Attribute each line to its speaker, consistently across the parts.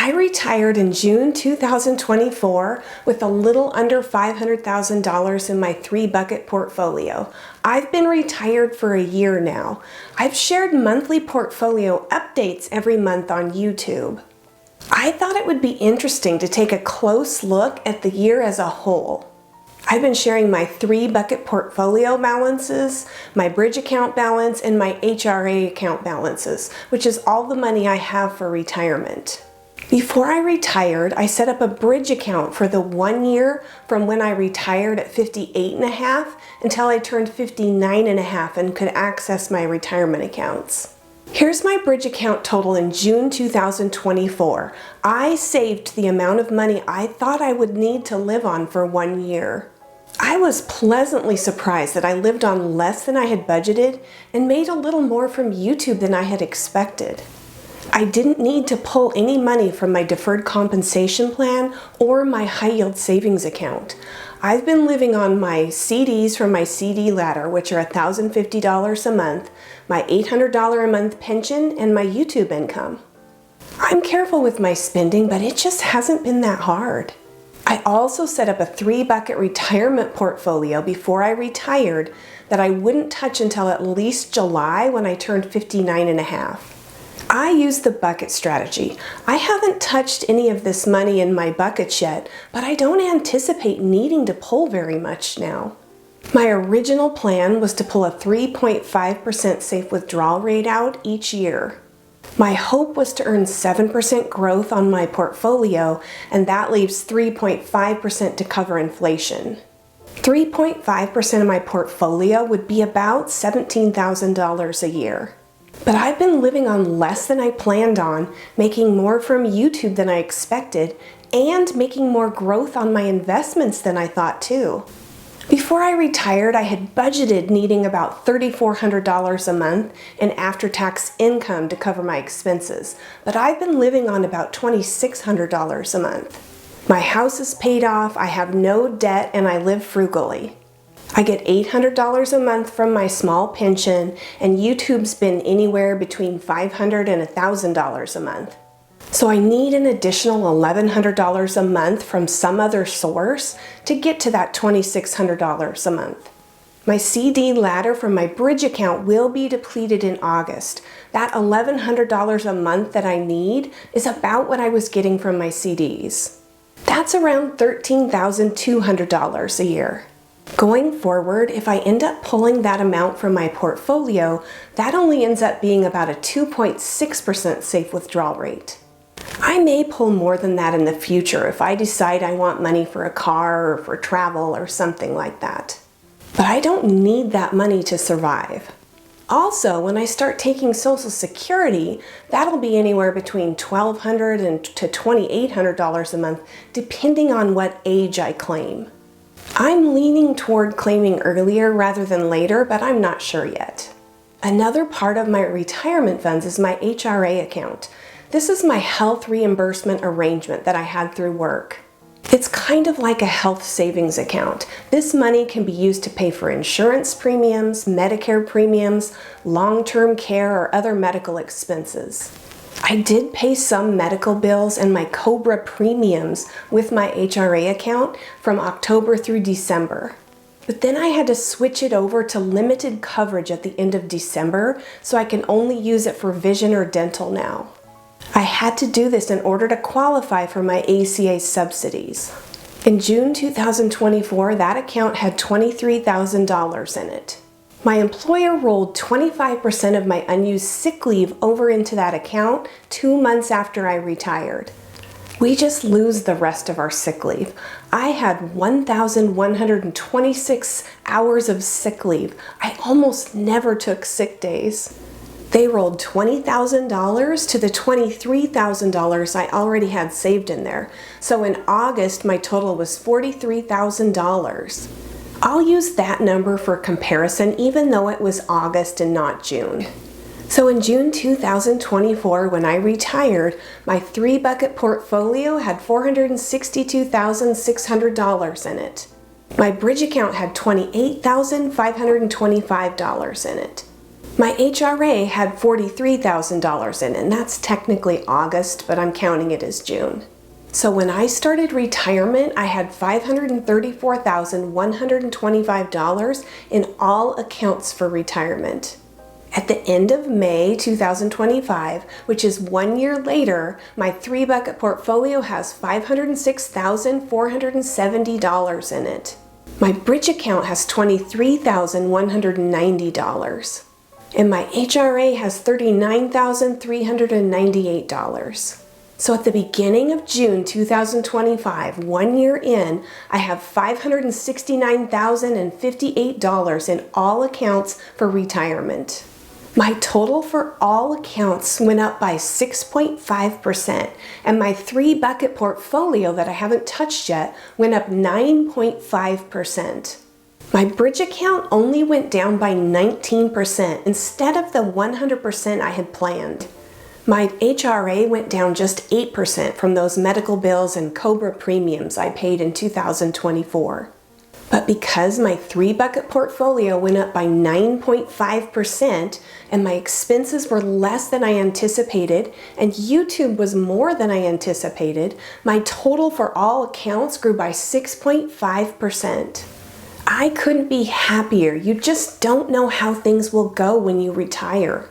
Speaker 1: I retired in June 2024 with a little under $500,000 in my 3-bucket portfolio. I've been retired for a year now. I've shared monthly portfolio updates every month on YouTube. I thought it would be interesting to take a close look at the year as a whole. I've been sharing my 3-bucket portfolio balances, my bridge account balance, and my HRA account balances, which is all the money I have for retirement. Before I retired, I set up a bridge account for the 1 year from when I retired at 58.5 until I turned 59.5 and could access my retirement accounts. Here's my bridge account total in June 2024. I saved the amount of money I thought I would need to live on for 1 year. I was pleasantly surprised that I lived on less than I had budgeted and made a little more from YouTube than I had expected. I didn't need to pull any money from my deferred compensation plan or my high yield savings account. I've been living on my CDs from my CD ladder, which are $1,050 a month, my $800 a month pension, and my YouTube income. I'm careful with my spending, but it just hasn't been that hard. I also set up a 3-bucket retirement portfolio before I retired that I wouldn't touch until at least July when I turned 59.5. I use the bucket strategy. I haven't touched any of this money in my buckets yet, but I don't anticipate needing to pull very much now. My original plan was to pull a 3.5% safe withdrawal rate out each year. My hope was to earn 7% growth on my portfolio, and that leaves 3.5% to cover inflation. 3.5% of my portfolio would be about $17,000 a year. But I've been living on less than I planned on, making more from YouTube than I expected, and making more growth on my investments than I thought too. Before I retired, I had budgeted needing about $3,400 a month in after-tax income to cover my expenses, but I've been living on about $2,600 a month. My house is paid off, I have no debt, and I live frugally. I get $800 a month from my small pension, and YouTube's been anywhere between $500 and $1,000 a month. So I need an additional $1,100 a month from some other source to get to that $2,600 a month. My CD ladder from my bridge account will be depleted in August. That $1,100 a month that I need is about what I was getting from my CDs. That's around $13,200 a year. Going forward, if I end up pulling that amount from my portfolio, that only ends up being about a 2.6% safe withdrawal rate. I may pull more than that in the future if I decide I want money for a car or for travel or something like that. But I don't need that money to survive. Also, when I start taking Social Security, that'll be anywhere between $1,200 to $2,800 a month, depending on what age I claim. I'm leaning toward claiming earlier rather than later, but I'm not sure yet. Another part of my retirement funds is my HRA account. This is my health reimbursement arrangement that I had through work. It's kind of like a health savings account. This money can be used to pay for insurance premiums, Medicare premiums, long-term care, or other medical expenses. I did pay some medical bills and my COBRA premiums with my HRA account from October through December. But then I had to switch it over to limited coverage at the end of December, so I can only use it for vision or dental now. I had to do this in order to qualify for my ACA subsidies. In June 2024, that account had $23,000 in it. My employer rolled 25% of my unused sick leave over into that account 2 months after I retired. We just lose the rest of our sick leave. I had 1,126 hours of sick leave. I almost never took sick days. They rolled $20,000 to the $23,000 I already had saved in there. So in August, my total was $43,000. I'll use that number for comparison even though it was August and not June. So in June 2024, when I retired, my 3-bucket portfolio had $462,600 in it. My bridge account had $28,525 in it. My HRA had $43,000 in it, and that's technically August, but I'm counting it as June. So when I started retirement, I had $534,125 in all accounts for retirement. At the end of May 2025, which is 1 year later, my 3-bucket portfolio has $506,470 in it. My bridge account has $23,190. And my HRA has $39,398. So at the beginning of June 2025, 1 year in, I have $569,058 in all accounts for retirement. My total for all accounts went up by 6.5%, and my 3-bucket portfolio that I haven't touched yet went up 9.5%. My bridge account only went down by 19% instead of the 100% I had planned. My HRA went down just 8% from those medical bills and COBRA premiums I paid in 2024. But because my 3-bucket portfolio went up by 9.5% and my expenses were less than I anticipated and YouTube was more than I anticipated, my total for all accounts grew by 6.5%. I couldn't be happier. You just don't know how things will go when you retire.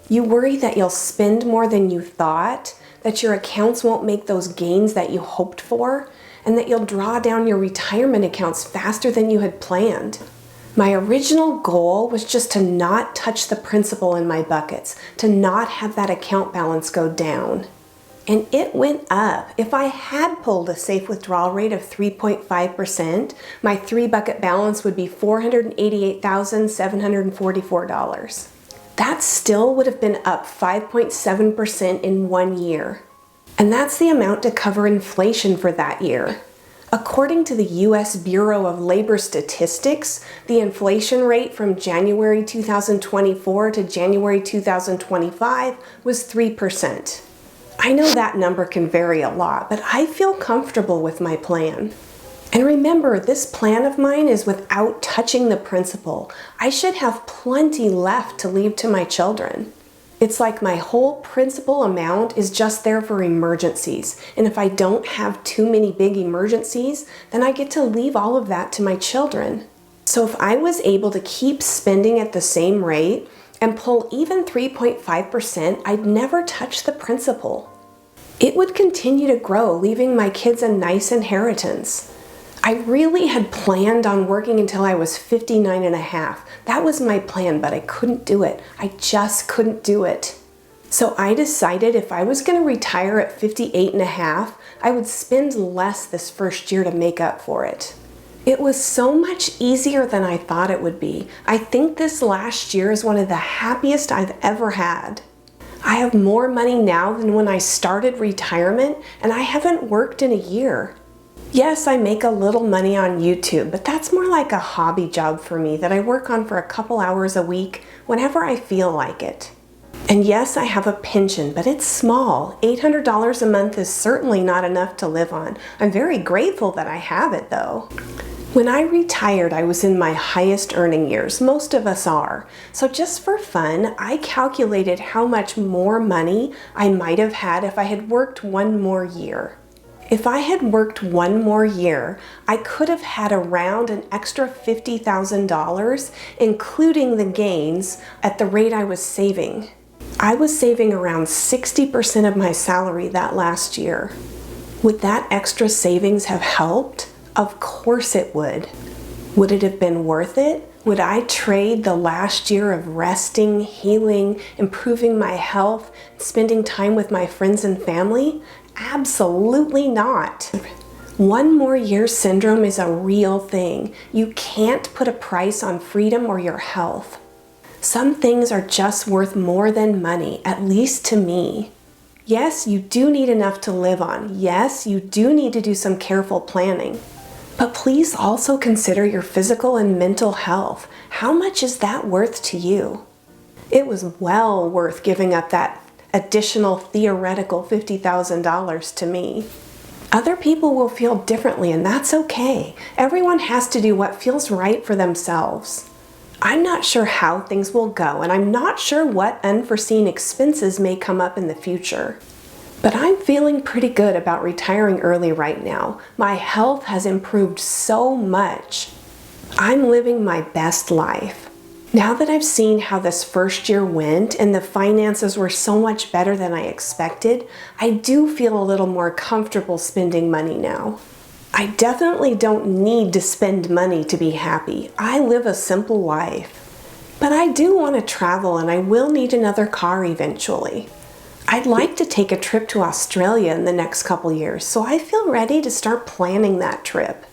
Speaker 1: You worry that you'll spend more than you thought, that your accounts won't make those gains that you hoped for, and that you'll draw down your retirement accounts faster than you had planned. My original goal was just to not touch the principal in my buckets, to not have that account balance go down. And it went up. If I had pulled a safe withdrawal rate of 3.5%, my 3-bucket balance would be $488,744. That still would have been up 5.7% in 1 year. And that's the amount to cover inflation for that year. According to the U.S. Bureau of Labor Statistics, the inflation rate from January 2024 to January 2025 was 3%. I know that number can vary a lot, but I feel comfortable with my plan. And remember, this plan of mine is without touching the principal. I should have plenty left to leave to my children. It's like my whole principal amount is just there for emergencies. And if I don't have too many big emergencies, then I get to leave all of that to my children. So if I was able to keep spending at the same rate and pull even 3.5%, I'd never touch the principal. It would continue to grow, leaving my kids a nice inheritance. I really had planned on working until I was 59 and a half. That was my plan, but I couldn't do it. I just couldn't do it. So I decided if I was going to retire at 58 and a half, I would spend less this first year to make up for it. It was so much easier than I thought it would be. I think this last year is one of the happiest I've ever had. I have more money now than when I started retirement, and I haven't worked in a year. Yes, I make a little money on YouTube, but that's more like a hobby job for me that I work on for a couple hours a week whenever I feel like it. And yes, I have a pension, but it's small. $800 a month is certainly not enough to live on. I'm very grateful that I have it though. When I retired, I was in my highest earning years. Most of us are. So just for fun, I calculated how much more money I might have had if I had worked 1 more year. If I had worked 1 more year, I could have had around an extra $50,000, including the gains, at the rate I was saving. I was saving around 60% of my salary that last year. Would that extra savings have helped? Of course it would. Would it have been worth it? Would I trade the last year of resting, healing, improving my health, spending time with my friends and family? Absolutely not. 1 more year syndrome is a real thing. You can't put a price on freedom or your health. Some things are just worth more than money, at least to me. Yes, you do need enough to live on. Yes, you do need to do some careful planning. But please also consider your physical and mental health. How much is that worth to you? It was well worth giving up that additional theoretical $50,000 to me. Other people will feel differently, and that's okay. Everyone has to do what feels right for themselves. I'm not sure how things will go, and I'm not sure what unforeseen expenses may come up in the future. But I'm feeling pretty good about retiring early right now. My health has improved so much. I'm living my best life. Now that I've seen how this first year went and the finances were so much better than I expected, I do feel a little more comfortable spending money now. I definitely don't need to spend money to be happy. I live a simple life. But I do want to travel, and I will need another car eventually. I'd like to take a trip to Australia in the next couple years, so I feel ready to start planning that trip.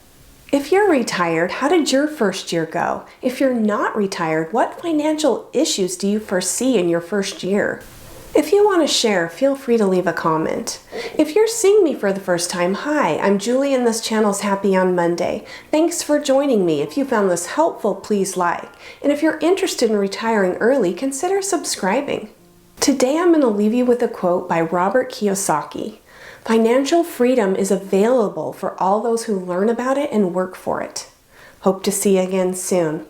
Speaker 1: If you're retired, how did your first year go? If you're not retired, what financial issues do you foresee in your first year? If you want to share, feel free to leave a comment. If you're seeing me for the first time, hi, I'm Julie and this channel's Happy on Monday. Thanks for joining me. If you found this helpful, please like. And if you're interested in retiring early, consider subscribing. Today I'm going to leave you with a quote by Robert Kiyosaki. Financial freedom is available for all those who learn about it and work for it. Hope to see you again soon.